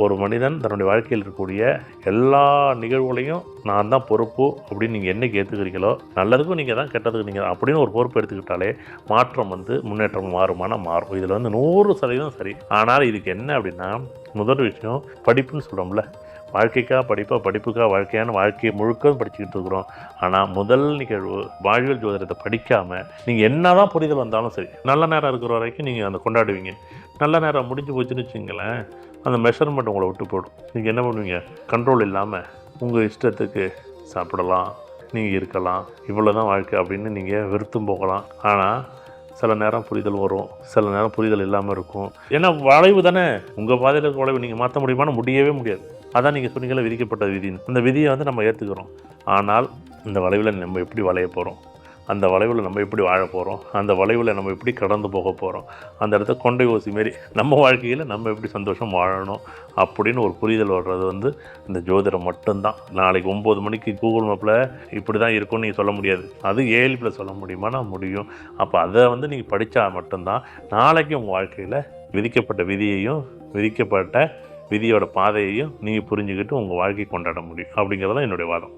ஒரு மனிதன் தன்னுடைய வாழ்க்கையில் இருக்கக்கூடிய எல்லா நிகழ்வுகளையும் நான் தான் பொறுப்பு அப்படின்னு நீங்கள் என்னைக்கு ஏற்றுக்கிறீங்களோ, நல்லதுக்கும் நீங்கள் தான், கெட்டதுக்கும் நீங்கள் தான் அப்படின்னு ஒரு பொறுப்பு எடுத்துக்கிட்டாலே மாற்றம் முன்னேற்றம் மாறும். இதில் 100% சரி. ஆனால் இதுக்கு என்ன அப்படின்னா, முதல் விஷயம் படிப்புன்னு சொல்கிறோம்ல, வாழ்க்கைக்காக படிப்புக்காக வாழ்க்கையை முழுக்க படிச்சுக்கிட்டு இருக்கிறோம். ஆனால் முதல் நிகழ்வு வாழ்வியல் ஜோதிடத்தை படிக்காமல் நீங்கள் என்ன தான் புரிதல் வந்தாலும் சரி, நல்ல நேரம் இருக்கிற வரைக்கும் நீங்கள் அந்த கொண்டாடுவீங்க. நல்ல நேரம் முடிஞ்சு போச்சுன்னு வச்சுங்களேன், அந்த மெஷர்மெண்ட் உங்களை விட்டு போடும். நீங்கள் என்ன பண்ணுவீங்க, கண்ட்ரோல் இல்லாமல் உங்கள் இஷ்டத்துக்கு சாப்பிடலாம், நீங்கள் இருக்கலாம், இவ்வளோ தான் வாழ்க்கை அப்படின்னு நீங்கள் வெறுத்தும் போகலாம். ஆனால் சில நேரம் புரிதல் வரும், சில நேரம் புரிதல் இல்லாமல் இருக்கும். ஏன்னா வளைவு தானே, உங்கள் பாதையில் இருக்க வளைவு நீங்கள் மாற்ற முடியுமான்னு முடியவே முடியாது. அதான் நீங்கள் சொன்னீங்களா விதிக்கப்பட்ட விதின்னு, அந்த விதியை நம்ம ஏற்றுக்கிறோம். ஆனால் இந்த வளைவில் நம்ம எப்படி வளைய போகிறோம், அந்த வளைவில் நம்ம எப்படி வாழ போகிறோம், அந்த வளைவில் நம்ம எப்படி கடந்து போக போகிறோம், அந்த இடத்த கொண்டை ஊசி மாரி நம்ம வாழ்க்கையில் நம்ம எப்படி சந்தோஷம் வாழணும் அப்படின்னு ஒரு புரிதல் வர்றது இந்த ஜோதிடம் மட்டும்தான். நாளைக்கு 9 மணிக்கு கூகுள் மேப்பில் இப்படி தான் இருக்கும்னு நீங்கள் சொல்ல முடியாது. அது 7+ சொல்ல முடியுமானா முடியும். அப்போ அதை நீங்கள் படித்தா மட்டும்தான் நாளைக்கு உங்கள் வாழ்க்கையில் விதிக்கப்பட்ட விதியையும் விதிக்கப்பட்ட விதியோட பாதையையும் நீங்கள் புரிஞ்சுக்கிட்டு உங்கள் வாழ்க்கை கொண்டாட முடியும். அப்படிங்கிறது தான் என்னுடைய வாதம்.